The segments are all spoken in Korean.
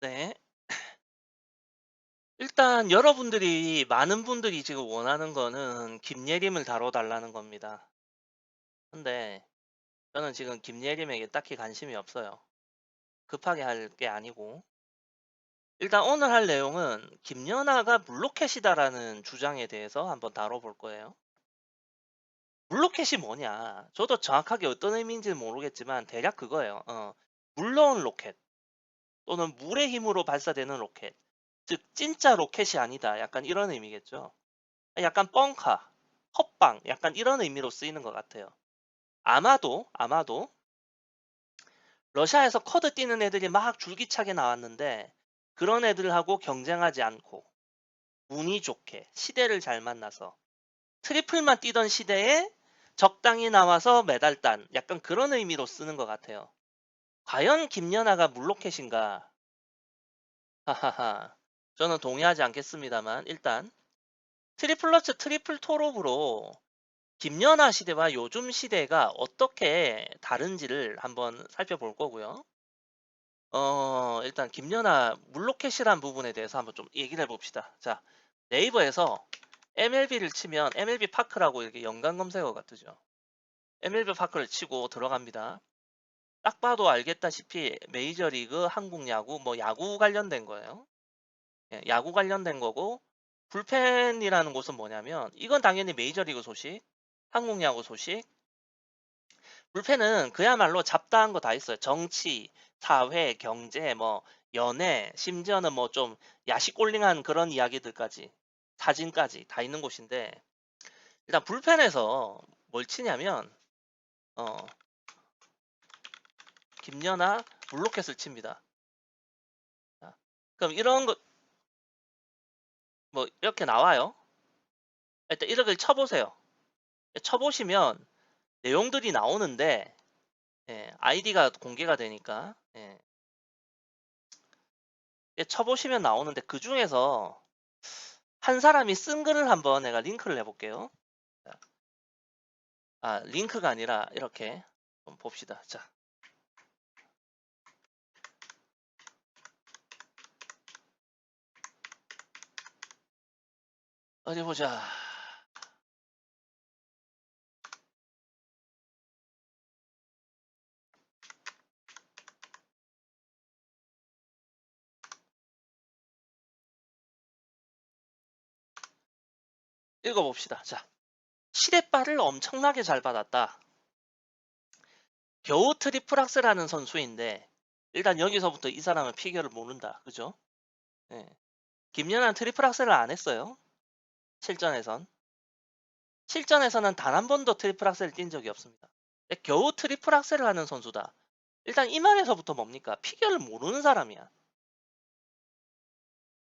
네. 일단 여러분들이 많은 분들이 지금 원하는 거는 김예림을 다뤄달라는 겁니다. 근데 저는 지금 김예림에게 딱히 관심이 없어요. 급하게 할 게 아니고. 일단 오늘 할 내용은 김연아가 물로켓이다라는 주장에 대해서 한번 다뤄볼 거예요. 물로켓이 뭐냐? 저도 정확하게 어떤 의미인지는 모르겠지만 대략 그거예요. 물러온 로켓 또는 물의 힘으로 발사되는 로켓. 즉 진짜 로켓이 아니다. 약간 이런 의미겠죠. 약간 뻥카, 헛방, 약간 이런 의미로 쓰이는 것 같아요. 아마도 러시아에서 커드 뛰는 애들이 막 줄기차게 나왔는데 그런 애들하고 경쟁하지 않고 운이 좋게 시대를 잘 만나서 트리플만 뛰던 시대에 적당히 나와서 메달 딴 약간 그런 의미로 쓰는 것 같아요. 과연 김연아가 물로켓인가? 하하하. 저는 동의하지 않겠습니다만 일단 트리플러츠 트리플 토롭으로 김연아 시대와 요즘 시대가 어떻게 다른지를 한번 살펴볼 거고요. 일단 김연아 물로켓이란 부분에 대해서 한번 좀 얘기를 해봅시다. 자, 네이버에서 MLB를 치면 MLB 파크라고 이렇게 연관 검색어가 뜨죠. MLB 파크를 치고 들어갑니다. 딱 봐도 알겠다시피 메이저리그, 한국 야구, 뭐 야구 관련된 거예요. 예, 야구 관련된 거고 불펜이라는 곳은 뭐냐면 이건 당연히 메이저리그 소식, 한국 야구 소식, 불펜은 그야말로 잡다한 거 다 있어요. 정치, 사회, 경제, 뭐 연애, 심지어는 뭐 좀 야식골링한 그런 이야기들까지 사진까지 다 있는 곳인데 일단 불펜에서 뭘 치냐면 어, 김연아 물로켓을 칩니다. 자, 그럼 이런 거 뭐 이렇게 나와요. 일단 이렇게 쳐보세요. 쳐보시면 내용들이 나오는데 예, 아이디가 공개가 되니까 예, 쳐보시면 나오는데 그 중에서 한 사람이 쓴 글을 한번 내가 링크를 해볼게요. 링크가 아니라 이렇게 좀 봅시다. 자, 어디 보자. 읽어봅시다. 자, 시대빨을 엄청나게 잘 받았다. 겨우 트리플락스라는 선수인데 일단 여기서부터 이 사람은 피겨를 모른다. 그죠? 예. 김연아는 트리플락스를 안 했어요. 실전에선. 실전에서는 단 한 번도 트리플락스를 뛴 적이 없습니다. 겨우 트리플락스를 하는 선수다. 일단 이 말에서부터 뭡니까? 피겨를 모르는 사람이야.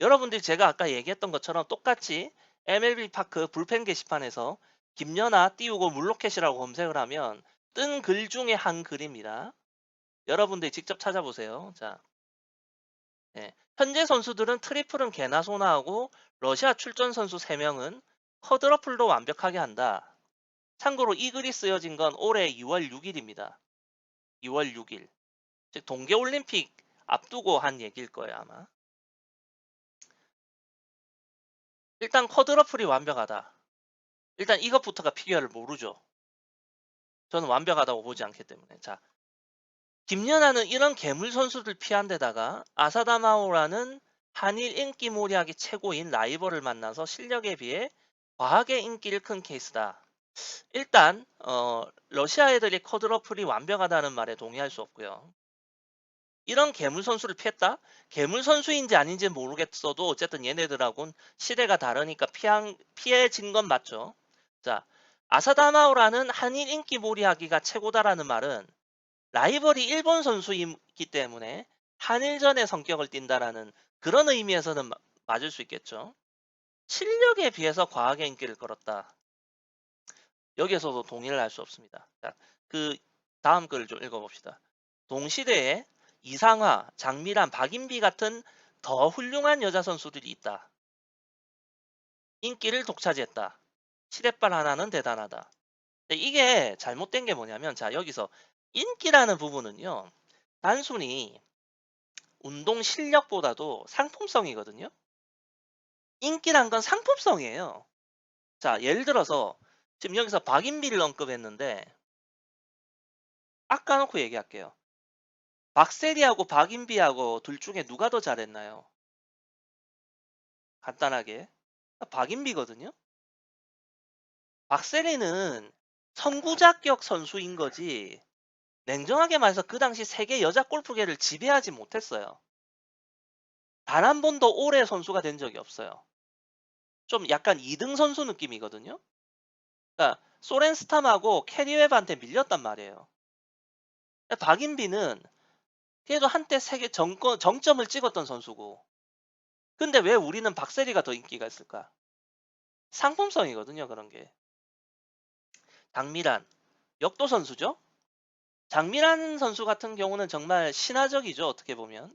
여러분들이 제가 아까 얘기했던 것처럼 똑같이 MLB 파크 불펜 게시판에서 김연아 띄우고 물로켓이라고 검색을 하면 뜬 글 중에 한 글입니다. 여러분들이 직접 찾아보세요. 자, 예. 현재 선수들은 트리플은 개나 소나 하고 러시아 출전 선수 3명은 쿼드러플도 완벽하게 한다. 참고로 이 글이 쓰여진 건 올해 2월 6일입니다. 2월 6일. 즉 동계올림픽 앞두고 한 얘기일 거예요 아마. 일단 쿼드러플이 완벽하다. 일단 이것부터가 피겨를 모르죠. 저는 완벽하다고 보지 않기 때문에. 자, 김연아는 이런 괴물 선수들 피한 데다가 아사다마오라는 한일 인기 몰이하기 최고인 라이벌을 만나서 실력에 비해 과하게 인기를 큰 케이스다. 일단 러시아 애들이 쿼드러플이 완벽하다는 말에 동의할 수 없고요. 이런 괴물 선수를 피했다? 괴물 선수인지 아닌지 모르겠어도 어쨌든 얘네들하고는 시대가 다르니까 피해진 건 맞죠. 자, 아사다마오라는 한일 인기 몰이하기가 최고다라는 말은 라이벌이 일본 선수이기 때문에 한일전의 성격을 띈다라는 그런 의미에서는 맞을 수 있겠죠. 실력에 비해서 과하게 인기를 끌었다. 여기에서도 동의를 할 수 없습니다. 자, 그 다음 글을 좀 읽어봅시다. 동시대에 이상화, 장미란, 박인비 같은 더 훌륭한 여자 선수들이 있다. 인기를 독차지했다. 시대빨 하나는 대단하다. 이게 잘못된 게 뭐냐면 자 여기서 인기라는 부분은요. 단순히 운동 실력보다도 상품성이거든요. 인기란 건 상품성이에요. 자, 예를 들어서 지금 여기서 박인비를 언급했는데 아까 놓고 얘기할게요. 박세리하고 박인비하고 둘 중에 누가 더 잘했나요? 간단하게. 박인비거든요. 박세리는 선구자격 선수인 거지 냉정하게 말해서 그 당시 세계 여자 골프계를 지배하지 못했어요. 단 한 번도 올해 선수가 된 적이 없어요. 좀 약간 2등 선수 느낌이거든요. 그러니까 소렌스탐하고 캐리 웹한테 밀렸단 말이에요. 박인비는 그래도 한때 세계 정점을 찍었던 선수고 근데 왜 우리는 박세리가 더 인기가 있을까? 상품성이거든요. 그런 게. 장미란 역도 선수죠. 장미란 선수 같은 경우는 정말 신화적이죠. 어떻게 보면.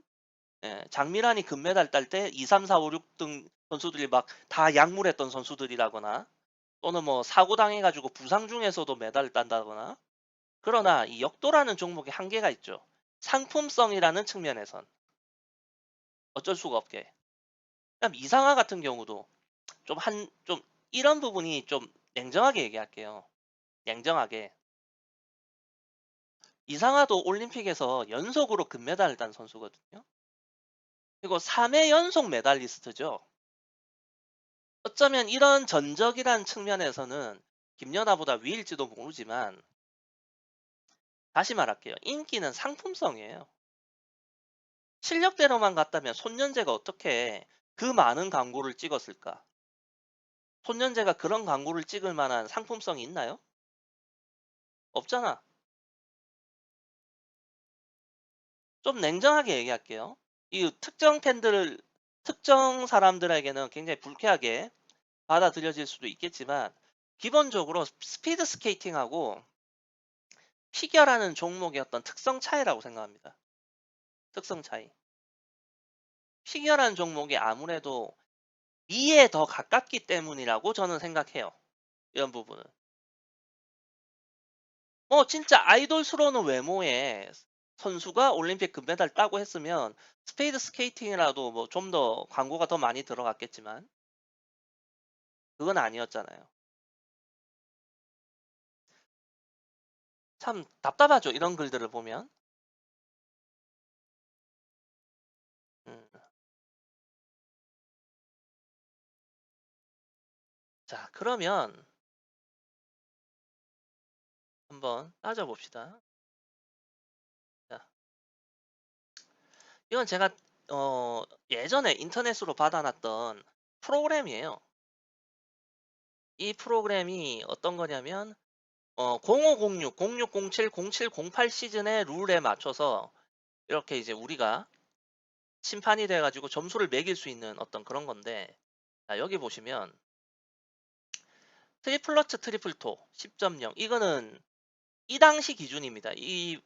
예, 장미란이 금메달 딸 때 2, 3, 4, 5, 6등 선수들이 막 다 약물했던 선수들이라거나 또는 뭐 사고 당해가지고 부상 중에서도 메달을 딴다거나 그러나 이 역도라는 종목에 한계가 있죠. 상품성이라는 측면에선 어쩔 수가 없게. 그럼 이상화 같은 경우도 좀 이런 부분이 좀 냉정하게 얘기할게요. 냉정하게. 이상화도 올림픽에서 연속으로 금메달을 딴 선수거든요. 그리고 3회 연속 메달리스트죠. 어쩌면 이런 전적이란 측면에서는 김연아보다 위일지도 모르지만 다시 말할게요. 인기는 상품성이에요. 실력대로만 갔다면 손연재가 어떻게 그 많은 광고를 찍었을까? 손연재가 그런 광고를 찍을 만한 상품성이 있나요? 없잖아. 좀 냉정하게 얘기할게요. 이 특정 사람들에게는 굉장히 불쾌하게 받아들여질 수도 있겠지만 기본적으로 스피드 스케이팅하고 피겨라는 종목의 어떤 특성 차이라고 생각합니다. 특성 차이. 피겨라는 종목이 아무래도 미에 더 가깝기 때문이라고 저는 생각해요. 이런 부분은. 뭐 진짜 아이돌스러운 외모의 선수가 올림픽 금메달 따고 했으면 스피드 스케이팅이라도 뭐 좀 더 광고가 더 많이 들어갔겠지만 그건 아니었잖아요. 참 답답하죠. 이런 글들을 보면. 음. 자, 그러면 한번 따져봅시다. 자, 이건 제가 예전에 인터넷으로 받아놨던 프로그램이에요. 이 프로그램이 어떤 거냐면 0506, 0607, 0708 시즌의 룰에 맞춰서 이렇게 이제 우리가 심판이 돼가지고 점수를 매길 수 있는 어떤 그런 건데 자, 여기 보시면 트리플러츠 트리플토 10.0 이거는 이 당시 기준입니다. 이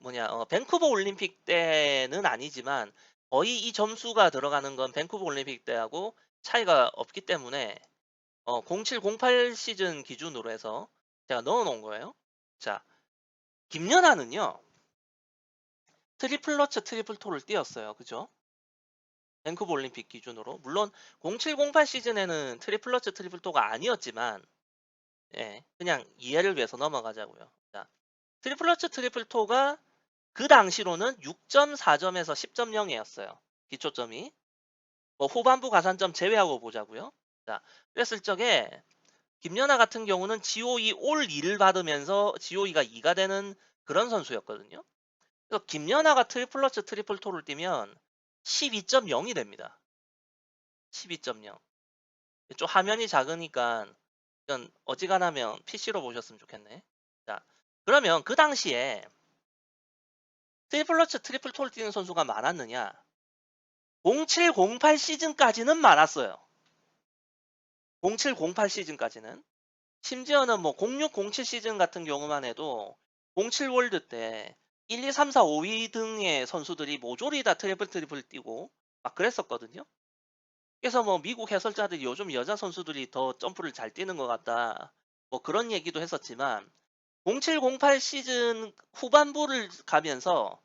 밴쿠버 올림픽 때는 아니지만 거의 이 점수가 들어가는 건 밴쿠버 올림픽 때하고 차이가 없기 때문에 0708 시즌 기준으로 해서 제가 넣어 놓은 거예요. 자, 김연아는요. 트리플러츠 트리플토를 뛰었어요. 그죠? 밴쿠버 올림픽 기준으로. 물론 0708 시즌에는 트리플러츠 트리플토가 아니었지만 예, 그냥 이해를 위해서 넘어가자고요. 자, 트리플러츠 트리플토가 그 당시로는 6.4점에서 10.0이었어요. 기초점이. 뭐 후반부 가산점 제외하고 보자고요. 자, 그랬을 적에 김연아 같은 경우는 GOE 올 2를 받으면서 GOE가 2가 되는 그런 선수였거든요. 그래서 김연아가 트리플러츠 트리플토를 뛰면 12.0이 됩니다. 12.0. 좀 화면이 작으니까 이건 어지간하면 PC로 보셨으면 좋겠네. 자, 그러면 그 당시에 트리플러츠 트리플토를 뛰는 선수가 많았느냐? 0708 시즌까지는 많았어요. 0708 시즌까지는. 심지어는 뭐 0607 시즌 같은 경우만 해도 07 월드 때 1, 2, 3, 4, 5위 등의 선수들이 모조리 다 트리플 뛰고 막 그랬었거든요. 그래서 뭐 미국 해설자들이 요즘 여자 선수들이 더 점프를 잘 뛰는 것 같다. 뭐 그런 얘기도 했었지만 0708 시즌 후반부를 가면서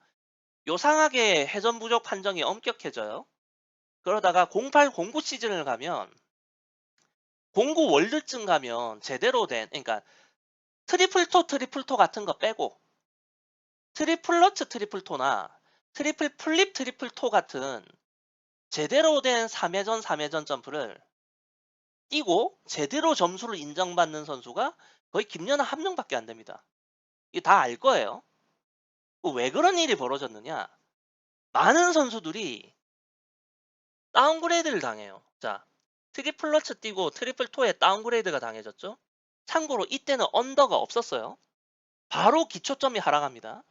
요상하게 회전 부족 판정이 엄격해져요. 그러다가 08, 09 시즌을 가면 09 월드쯤 가면 제대로 된 그러니까 트리플토 같은 거 빼고 트리플러츠 트리플토나 트리플 플립 트리플토 같은 제대로 된 3회전 3회전 점프를 뛰고 제대로 점수를 인정받는 선수가 거의 김연아 한 명밖에 안 됩니다. 이거 다 알 거예요. 왜 그런 일이 벌어졌느냐? 많은 선수들이 다운그레이드를 당해요. 자, 트리플러츠 뛰고 트리플 토에 다운그레이드가 당해졌죠. 참고로 이때는 언더가 없었어요. 바로 기초점이 하락합니다.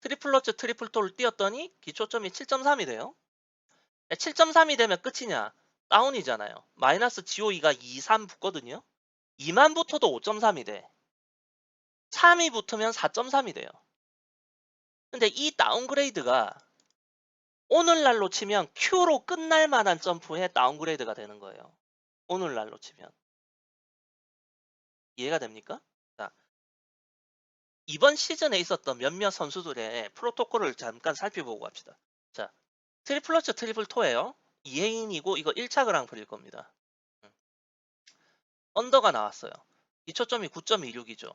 트리플러츠 트리플 토를 뛰었더니 기초점이 7.3이 돼요. 7.3이 되면 끝이냐? 다운이잖아요. 마이너스 GOE가 2, 3 붙거든요. 2만 붙어도 5.3이 돼. 3이 붙으면 4.3이 돼요. 근데 이 다운그레이드가 오늘날로 치면 Q로 끝날 만한 점프에 다운그레이드가 되는 거예요. 오늘날로 치면. 이해가 됩니까? 자, 이번 시즌에 있었던 몇몇 선수들의 프로토콜을 잠깐 살펴보고 갑시다. 자, 트리플러츠 트리플 토예요. 2회인이고 이거 1차 그랑프리일 겁니다. 언더가 나왔어요. 기초점이 9.26이죠.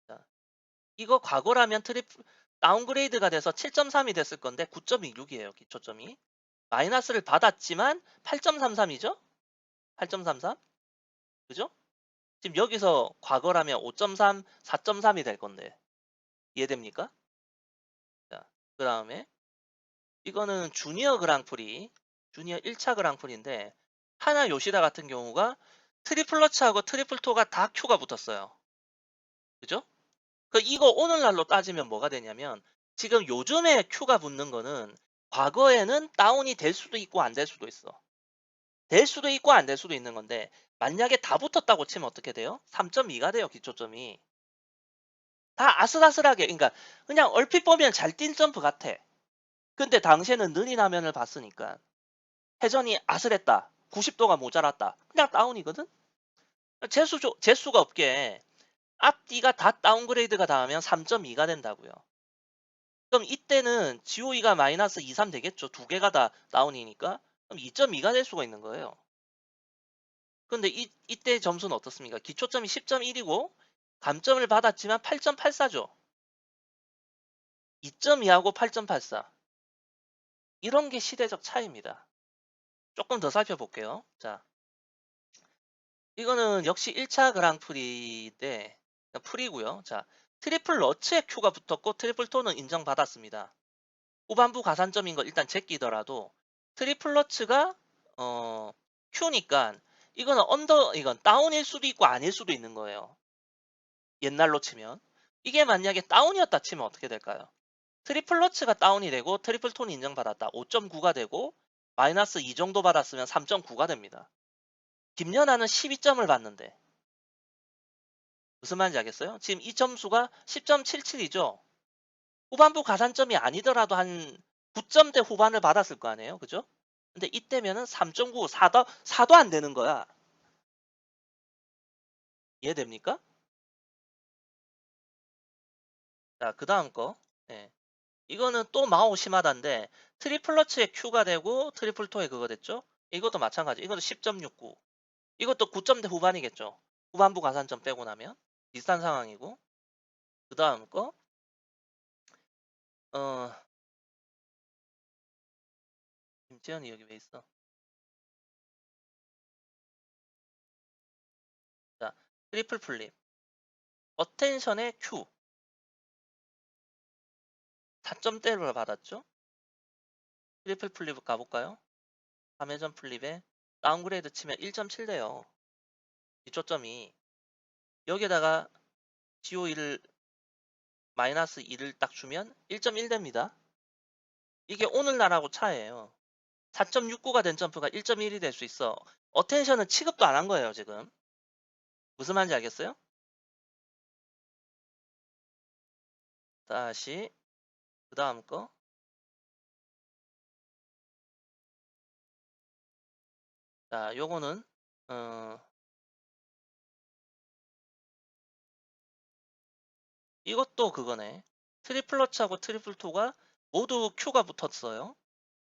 자, 이거 과거라면 다운그레이드가 돼서 7.3이 됐을 건데 9.26이에요. 기초점이. 마이너스를 받았지만 8.33이죠? 8.33? 그죠? 지금 여기서 과거라면 5.3, 4.3이 될 건데 이해됩니까? 자, 그 다음에 이거는 주니어 그랑프리, 주니어 1차 그랑프리인데 하나 요시다 같은 경우가 트리플러츠하고 트리플토가 다 Q가 붙었어요. 그죠? 이거 오늘날로 따지면 뭐가 되냐면 지금 요즘에 Q가 붙는 거는 과거에는 다운이 될 수도 있고 안 될 수도 있어. 될 수도 있고 안 될 수도 있는 건데 만약에 다 붙었다고 치면 어떻게 돼요? 3.2가 돼요. 기초점이. 다 아슬아슬하게 그러니까 그냥 얼핏 보면 잘 뛴 점프 같아. 근데 당시에는 느린 화면을 봤으니까 회전이 아슬했다. 90도가 모자랐다. 그냥 다운이거든? 재수가 없게 앞뒤가 다 다운그레이드가 당하면 3.2가 된다고요. 그럼 이때는 GOE가 마이너스 2, 3 되겠죠. 두 개가 다 다운이니까. 그럼 2.2가 될 수가 있는 거예요. 근데 이때 점수는 어떻습니까? 기초점이 10.1이고 감점을 받았지만 8.84죠. 2.2하고 8.84. 이런 게 시대적 차이입니다. 조금 더 살펴볼게요. 자, 이거는 역시 1차 그랑프리인데 풀이고요. 자, 트리플 러츠에 Q가 붙었고 트리플 토는 인정받았습니다. 후반부 가산점인 걸 일단 제끼더라도 트리플 러츠가 Q니까 이거는 이건 다운일 수도 있고 아닐 수도 있는 거예요. 옛날로 치면. 이게 만약에 다운이었다 치면 어떻게 될까요? 트리플 러츠가 다운이 되고 트리플 톤이 인정받았다. 5.9가 되고 마이너스 2 정도 받았으면 3.9가 됩니다. 김연아는 12점을 받는데 무슨 말인지 알겠어요? 지금 이 점수가 10.77이죠. 후반부 가산점이 아니더라도 한 9점대 후반을 받았을 거 아니에요. 그죠? 근데 이때면은 3.9, 4도 안 되는 거야. 이해됩니까? 자, 그 다음 거. 예. 이거는 또 마오 심하다인데 트리플러츠에 Q가 되고 트리플 토에 그거 됐죠? 이것도 마찬가지. 이것도 10.69. 이것도 9점대 후반이겠죠. 후반부 가산점 빼고 나면 비슷한 상황이고. 그 다음 거. 어, 김지현이 여기 왜 있어? 자, 트리플 플립. 어텐션의 Q. 4점대를 받았죠? 트리플 플립 가볼까요? 3회전 플립에 다운그레이드 치면 1.7 돼요. 기초점이. 여기에다가 GO1을 마이너스 2를 딱 주면 1.1 됩니다. 이게 오늘날하고 차이예요. 4.69가 된 점프가 1.1이 될 수 있어. 어텐션은 취급도 안 한 거예요, 지금. 무슨 말인지 알겠어요? 다시 그 다음 거. 자, 요거는 어, 이것도 그거네. 트리플러치하고 트리플2가 모두 Q가 붙었어요.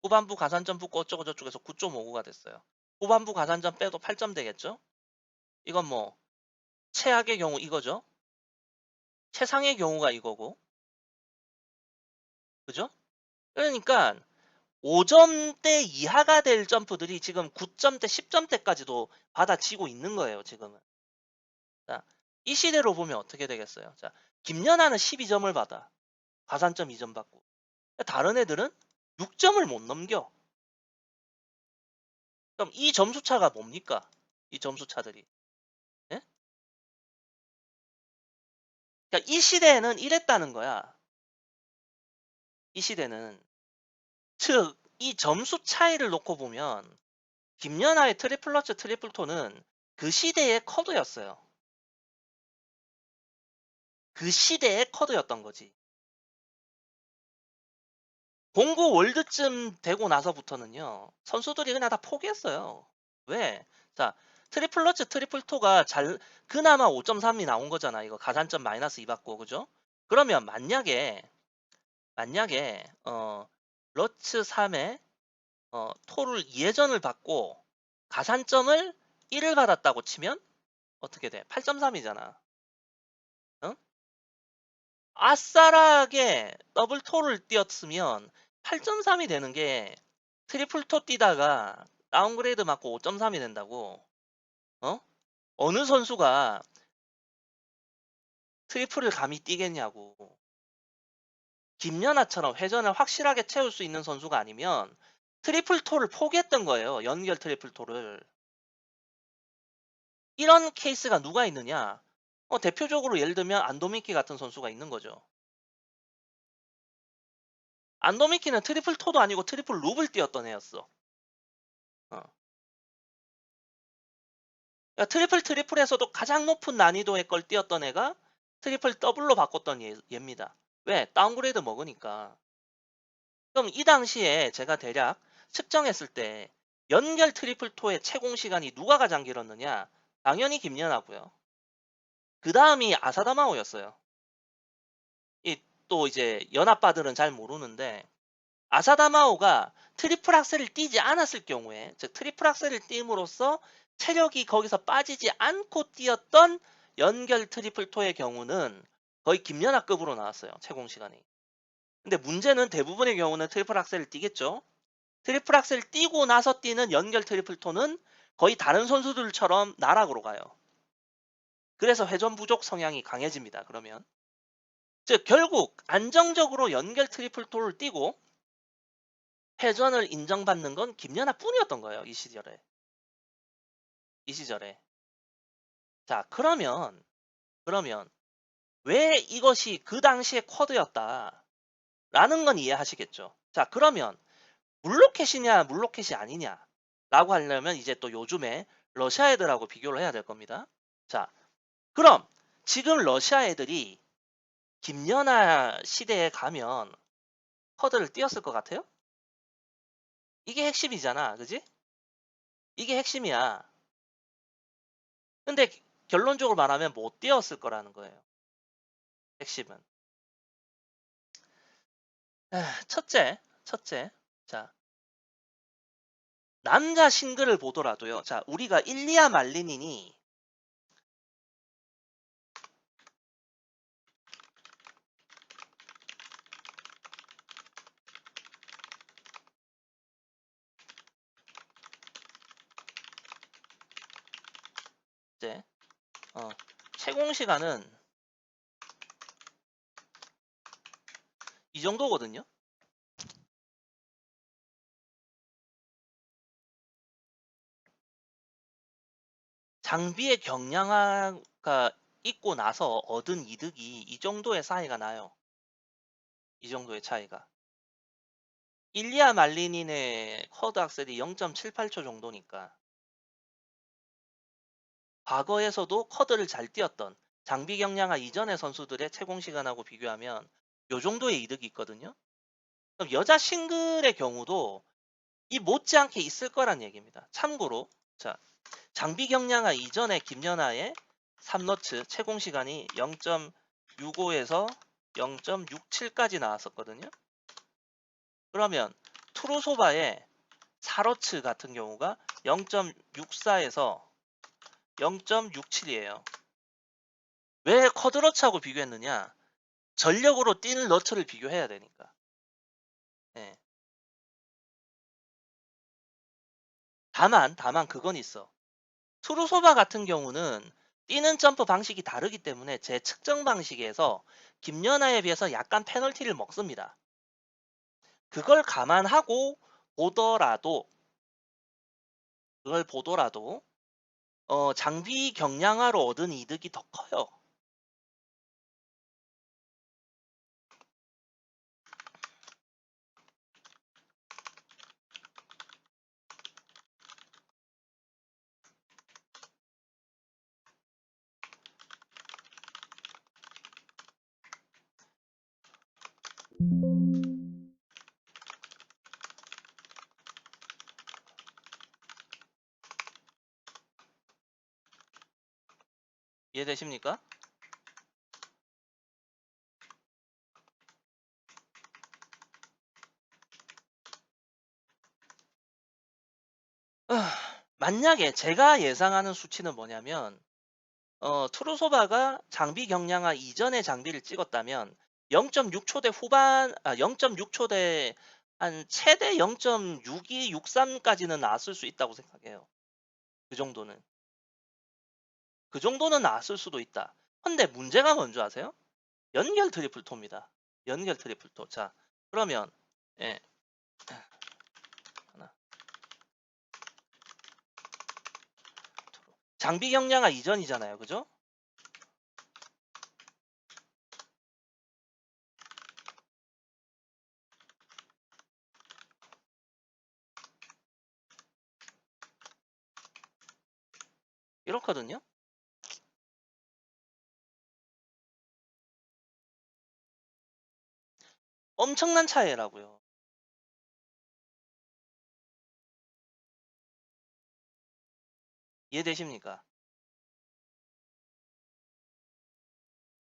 후반부 가산점 붙고 어쩌고저쩌고 해서 9.59가 됐어요. 후반부 가산점 빼도 8점 되겠죠? 이건 뭐 최악의 경우 이거죠. 최상의 경우가 이거고. 그죠? 그러니까 5점대 이하가 될 점프들이 지금 9점대, 10점대까지도 받아치고 있는 거예요, 지금은. 자, 이 시대로 보면 어떻게 되겠어요? 자, 김연아는 12점을 받아. 가산점 2점 받고. 다른 애들은 6점을 못 넘겨. 그럼 이 점수 차가 뭡니까? 이 점수 차들이. 예? 그러니까 이 시대에는 이랬다는 거야. 이 시대는. 즉, 이 점수 차이를 놓고 보면 김연아의 트리플러치 트리플2는 그 시대의 커드였어요. 그 시대의 커드였던 거지. 09 월드쯤 되고 나서부터는요. 선수들이 그냥 다 포기했어요. 왜? 자, 트리플러치 트리플2가 그나마 5.3이 나온 거잖아. 이거 가산점 마이너스 2 받고, 그죠? 그러면 만약에 러츠 3에 토를 2회전을 받고 가산점을 1을 받았다고 치면 어떻게 돼? 8.3이잖아. 어? 아싸라하게 더블 토를 뛰었으면 8.3이 되는 게 트리플 토 뛰다가 다운그레이드 맞고 5.3이 된다고. 어느 선수가 트리플을 감히 뛰겠냐고. 김연아처럼 회전을 확실하게 채울 수 있는 선수가 아니면 트리플 토를 포기했던 거예요. 연결 트리플 토를. 이런 케이스가 누가 있느냐? 대표적으로 예를 들면 안도미키 같은 선수가 있는 거죠. 안도미키는 트리플 토도 아니고 트리플 룹을 뛰었던 애였어. 그러니까 트리플에서도 가장 높은 난이도의 걸 뛰었던 애가 트리플 더블로 바꿨던 얘입니다. 왜? 다운그레이드 먹으니까. 그럼 이 당시에 제가 대략 측정했을 때 연결 트리플 토의 채공 시간이 누가 가장 길었느냐? 당연히 김연아고요. 그 다음이 아사다마오였어요. 또 이제 연합바들은 잘 모르는데 아사다마오가 트리플 악셀을 뛰지 않았을 경우에, 즉 트리플 악셀을 띄움으로써 체력이 거기서 빠지지 않고 뛰었던 연결 트리플 토의 경우는 거의 김연아급으로 나왔어요. 채공 시간이. 근데 문제는 대부분의 경우는 트리플 악셀을 뛰겠죠. 트리플 악셀을 뛰고 나서 뛰는 연결 트리플 토는 거의 다른 선수들처럼 나락으로 가요. 그래서 회전 부족 성향이 강해집니다. 그러면 즉 결국 안정적으로 연결 트리플 토를 뛰고 회전을 인정받는 건 김연아 뿐이었던 거예요. 이 시절에. 자, 그러면 왜 이것이 그 당시의 쿼드였다 라는 건 이해하시겠죠. 자, 그러면 물로켓이냐 물로켓이 아니냐 라고 하려면 이제 또 요즘에 러시아 애들하고 비교를 해야 될 겁니다. 자, 그럼 지금 러시아 애들이 김연아 시대에 가면 쿼드를 띄었을 것 같아요? 이게 핵심이잖아. 그지? 이게 핵심이야. 근데 결론적으로 말하면 못 띄었을 거라는 거예요. 핵심은. 첫째. 자, 남자 싱글을 보더라도요. 자, 우리가 일리아 말리닌이 이제 채공 시간은 이 정도거든요. 장비의 경량화가 있고 나서 얻은 이득이 이 정도의 차이가 나요. 이 정도의 차이가. 일리아 말리닌의 쿼드 악셀이 0.78초 정도니까 과거에서도 쿼드를 잘 뛰었던 장비 경량화 이전의 선수들의 채공 시간하고 비교하면 이 정도의 이득이 있거든요. 그럼 여자 싱글의 경우도 이 못지않게 있을 거란 얘기입니다. 참고로 자, 장비 경량화 이전의 김연아의 3너츠 채공 시간이 0.65에서 0.67까지 나왔었거든요. 그러면 트루소바의 사로츠 같은 경우가 0.64에서 0.67이에요. 왜 쿼드러츠하고 비교했느냐? 전력으로 뛰는 러츠를 비교해야 되니까. 예. 다만 그건 있어. 트루소바 같은 경우는 뛰는 점프 방식이 다르기 때문에 제 측정 방식에서 김연아에 비해서 약간 페널티를 먹습니다. 그걸 감안하고 보더라도 장비 경량화로 얻은 이득이 더 커요. 이해되십니까? 만약에 제가 예상하는 수치는 뭐냐면 트루소바가 장비 경량화 이전의 장비를 찍었다면 0.6초대 후반 0.6초대 한 최대 0.62, 63까지는 나왔을 수 있다고 생각해요. 그 정도는 나왔을 수도 있다. 근데 문제가 뭔지 아세요? 연결 트리플토입니다. 연결 트리플토. 자, 그러면 예. 하나. 장비 경량화 이전이잖아요. 그죠? 이렇거든요. 엄청난 차이라고요. 이해되십니까?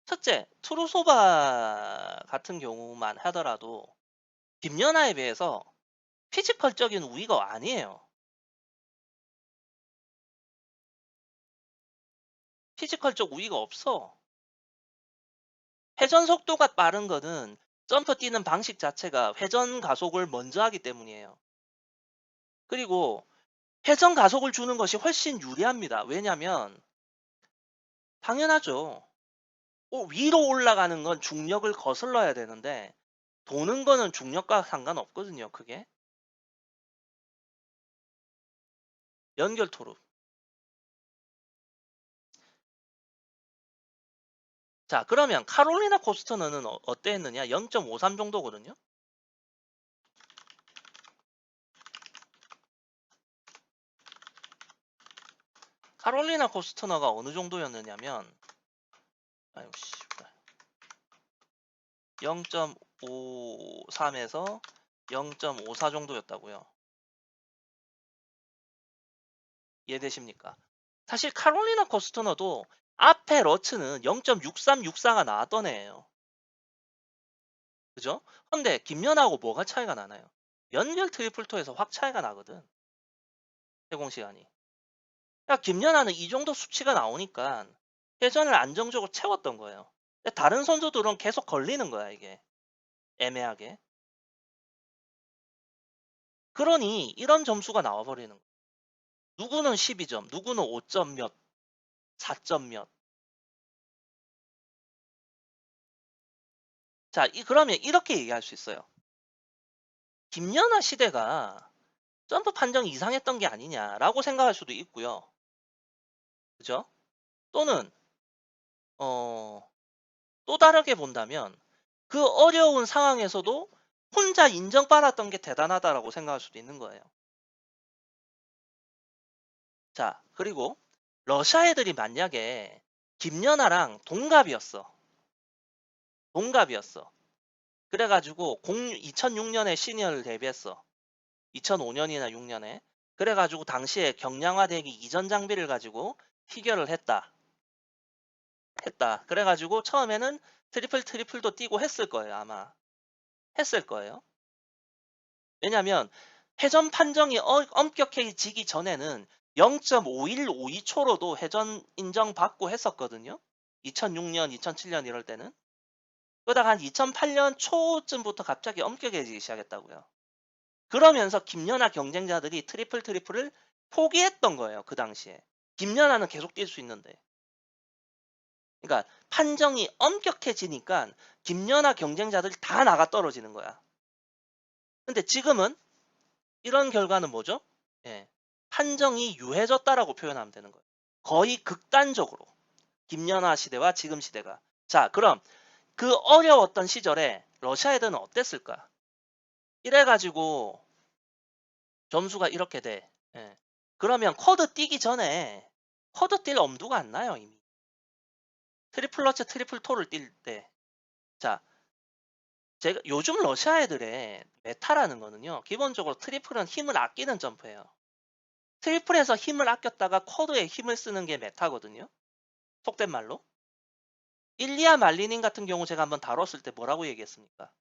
첫째, 트루소바 같은 경우만 하더라도 김연아에 비해서 피지컬적인 우위가 아니에요. 피지컬적 우위가 없어. 회전 속도가 빠른 거는 점프 뛰는 방식 자체가 회전 가속을 먼저 하기 때문이에요. 그리고 회전 가속을 주는 것이 훨씬 유리합니다. 왜냐면 당연하죠. 위로 올라가는 건 중력을 거슬러야 되는데 도는 거는 중력과 상관없거든요. 그게. 연결 토르. 자, 그러면 카롤리나 코스터너는 어땠느냐? 0.53 정도거든요. 카롤리나 코스터너가 어느 정도였느냐면 0.53에서 0.54 정도였다고요. 이해되십니까? 사실 카롤리나 코스터너도 앞에 러츠는 0.63, 64가 나왔던 애예요. 그죠? 근데 김연하고 뭐가 차이가 나나요? 연결 트리플토에서 확 차이가 나거든. 세공 시간이. 그러니까 김연아는 이 정도 수치가 나오니까 회전을 안정적으로 채웠던 거예요. 근데 다른 선수들은 계속 걸리는 거야, 이게. 애매하게. 그러니 이런 점수가 나와버리는 거야. 누구는 12점, 누구는 5점 몇, 4점 몇. 자, 그러면 이렇게 얘기할 수 있어요. 김연아 시대가 점프 판정이 이상했던 게 아니냐라고 생각할 수도 있고요. 그죠? 또는 또 다르게 본다면 그 어려운 상황에서도 혼자 인정받았던 게 대단하다라고 생각할 수도 있는 거예요. 자, 그리고 러시아 애들이 만약에 김연아랑 동갑이었어. 그래가지고 2006년에 시니어를 데뷔했어. 2005년이나 6년에. 그래가지고 당시에 경량화되기 이전 장비를 가지고 피겨를 했다. 그래가지고 처음에는 트리플도 뛰고 했을 거예요. 아마 했을 거예요. 왜냐하면 회전 판정이 엄격해지기 전에는 0.5152초로도 회전 인정받고 했었거든요. 2006년, 2007년 이럴 때는. 그러다가 한 2008년 초쯤부터 갑자기 엄격해지기 시작했다고요. 그러면서 김연아 경쟁자들이 트리플을 포기했던 거예요. 그 당시에. 김연아는 계속 뛸 수 있는데. 그러니까 판정이 엄격해지니까 김연아 경쟁자들이 다 나가 떨어지는 거야. 근데 지금은 이런 결과는 뭐죠? 예, 판정이 유해졌다라고 표현하면 되는 거예요. 거의 극단적으로. 김연아 시대와 지금 시대가. 자, 그럼 그 어려웠던 시절에 러시아 애들은 어땠을까? 이래가지고 점수가 이렇게 돼. 예. 그러면 쿼드 뛰기 전에 쿼드 뛸 엄두가 안 나요, 이미. 트리플러츠 트리플 토를 뛸 때. 자, 제가 요즘 러시아 애들의 메타라는 거는요. 기본적으로 트리플은 힘을 아끼는 점프예요. 트리플에서 힘을 아꼈다가 쿼드에 힘을 쓰는 게 메타거든요. 속된 말로. 일리아 말리닌 같은 경우 제가 한번 다뤘을 때 뭐라고 얘기했습니까?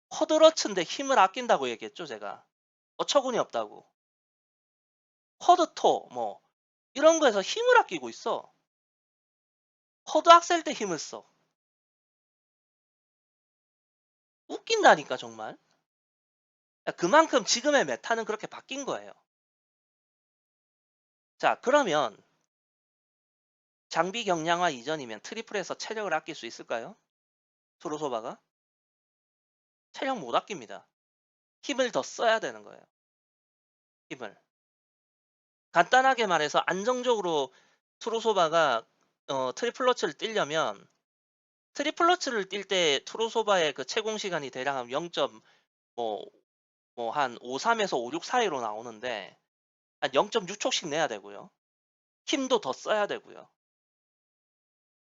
쿼드러츠인데 힘을 아낀다고 얘기했죠, 제가. 어처구니 없다고. 쿼드토 뭐 이런 거에서 힘을 아끼고 있어. 쿼드 악셀 때 힘을 써. 웃긴다니까 정말. 그만큼 지금의 메타는 그렇게 바뀐 거예요. 자, 그러면 장비 경량화 이전이면 트리플에서 체력을 아낄 수 있을까요? 투르소바가? 체력 못 아낍니다. 힘을 더 써야 되는 거예요. 힘을. 간단하게 말해서 안정적으로 투르소바가 트리플러츠를 뛰려면 트리플러츠를 뛸 때 투르소바의 그 채공 시간이 대략 한 0. 한 53에서 56 사이로 나오는데 한 0.6초씩 내야 되고요. 힘도 더 써야 되고요.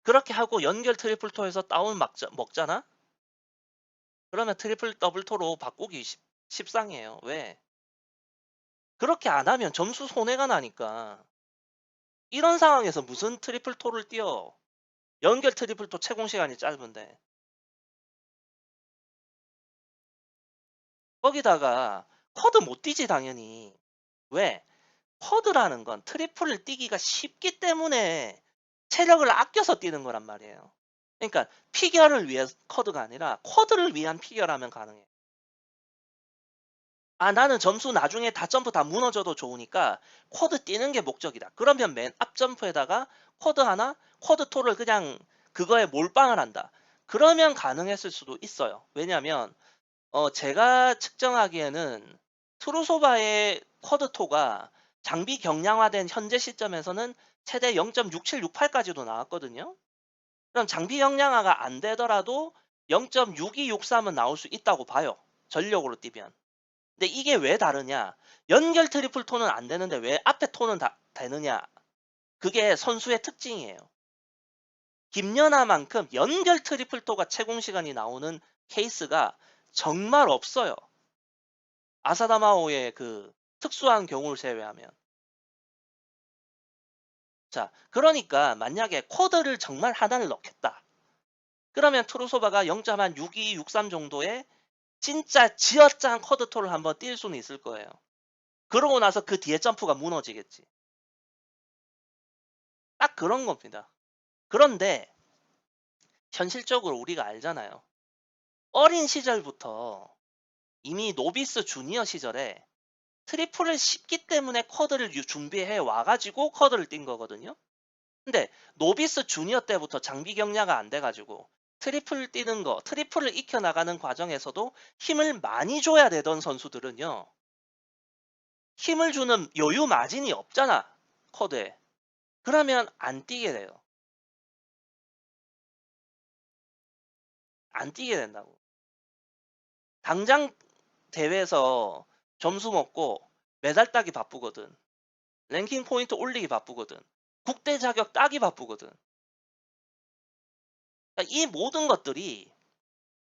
그렇게 하고 연결 트리플 토에서 다운 먹잖아? 그러면 트리플 더블 토로 바꾸기 십상이에요. 왜? 그렇게 안 하면 점수 손해가 나니까. 이런 상황에서 무슨 트리플 토를 띄어? 연결 트리플 토 채공 시간이 짧은데. 거기다가 쿼드 못 뛰지 당연히. 왜? 쿼드라는 건 트리플을 뛰기가 쉽기 때문에 체력을 아껴서 뛰는 거란 말이에요. 그러니까 피겨를 위해 쿼드가 아니라 쿼드를 위한 피겨라면 가능해. 아, 나는 점수 나중에 다 점프 다 무너져도 좋으니까 쿼드 뛰는 게 목적이다. 그러면 맨 앞 점프에다가 쿼드 하나, 쿼드 토를 그냥 그거에 몰빵을 한다. 그러면 가능했을 수도 있어요. 왜냐면 제가 측정하기에는 트루소바의 쿼드 토가 장비 경량화된 현재 시점에서는 최대 0.6768까지도 나왔거든요. 그럼 장비 경량화가 안 되더라도 0.6263은 나올 수 있다고 봐요. 전력으로 뛰면. 근데 이게 왜 다르냐? 연결 트리플 톤은 안 되는데 왜 앞에 톤은 되느냐? 그게 선수의 특징이에요. 김연아만큼 연결 트리플 토가 채공 시간이 나오는 케이스가 정말 없어요. 아사다마오의 그 특수한 경우를 제외하면. 자, 그러니까 만약에 쿼드를 정말 하나를 넣겠다. 그러면 트루소바가 0.6263 정도의 진짜 지어짠 쿼드토를 한번 뛸 수는 있을 거예요. 그러고 나서 그 뒤에 점프가 무너지겠지. 딱 그런 겁니다. 그런데 현실적으로 우리가 알잖아요. 어린 시절부터 이미 노비스 주니어 시절에 트리플을 쉽기 때문에 쿼드를 준비해 와가지고 쿼드를 뛴 거거든요. 근데 노비스 주니어 때부터 장비 경량화 안 돼가지고 트리플 뛰는 거, 트리플을 익혀나가는 과정에서도 힘을 많이 줘야 되던 선수들은요. 힘을 주는 여유 마진이 없잖아. 쿼드에. 그러면 안 뛰게 돼요. 안 뛰게 된다고. 당장 대회에서 점수 먹고 메달 따기 바쁘거든. 랭킹 포인트 올리기 바쁘거든. 국대 자격 따기 바쁘거든. 그러니까 이 모든 것들이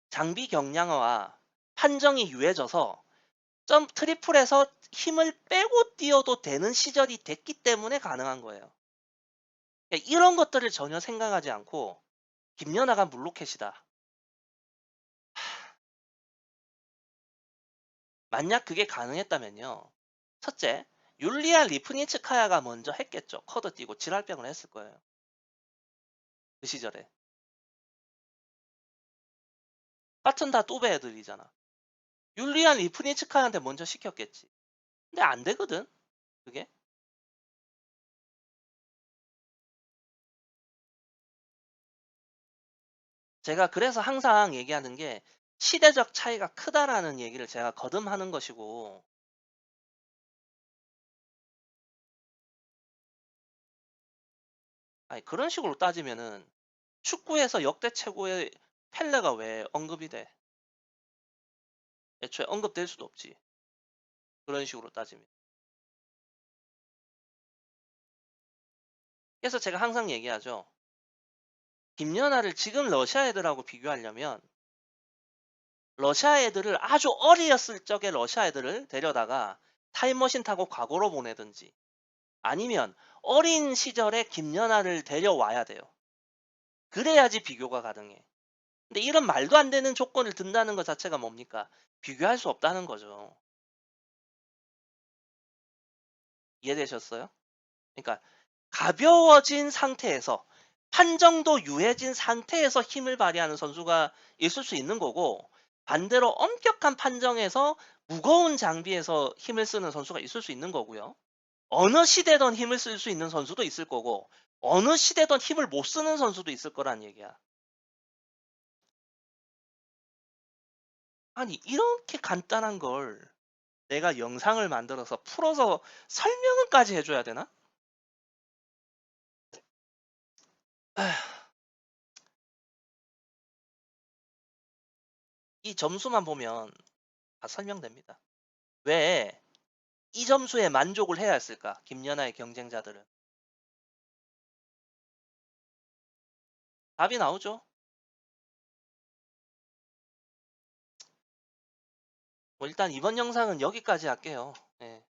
장비 경량화와 판정이 유해져서 트리플에서 힘을 빼고 뛰어도 되는 시절이 됐기 때문에 가능한 거예요. 그러니까 이런 것들을 전혀 생각하지 않고 김연아가 물로켓이다. 만약 그게 가능했다면요. 첫째, 율리아 리프니츠카야가 먼저 했겠죠. 커드 띄고 지랄병을 했을 거예요. 그 시절에. 같은 다 또배 애들이잖아. 율리아 리프니츠카야한테 먼저 시켰겠지. 근데 안 되거든. 그게. 제가 그래서 항상 얘기하는 게 시대적 차이가 크다라는 얘기를 제가 거듭하는 것이고, 아니 그런 식으로 따지면은 축구에서 역대 최고의 펠레가 왜 언급이 돼? 애초에 언급될 수도 없지. 그런 식으로 따지면. 그래서 제가 항상 얘기하죠. 김연아를 지금 러시아 애들하고 비교하려면 러시아 애들을 아주 어리었을 적에 러시아 애들을 데려다가 타임머신 타고 과거로 보내든지 아니면 어린 시절에 김연아를 데려와야 돼요. 그래야지 비교가 가능해. 근데 이런 말도 안 되는 조건을 든다는 것 자체가 뭡니까? 비교할 수 없다는 거죠. 이해되셨어요? 그러니까 가벼워진 상태에서 판정도 유해진 상태에서 힘을 발휘하는 선수가 있을 수 있는 거고 반대로 엄격한 판정에서 무거운 장비에서 힘을 쓰는 선수가 있을 수 있는 거고요. 어느 시대든 힘을 쓸 수 있는 선수도 있을 거고 어느 시대든 힘을 못 쓰는 선수도 있을 거란 얘기야. 아니 이렇게 간단한 걸 내가 영상을 만들어서 풀어서 설명을까지 해줘야 되나? 이 점수만 보면 다 설명됩니다. 왜 이 점수에 만족을 해야 했을까? 김연아의 경쟁자들은. 답이 나오죠. 뭐 일단 이번 영상은 여기까지 할게요. 예.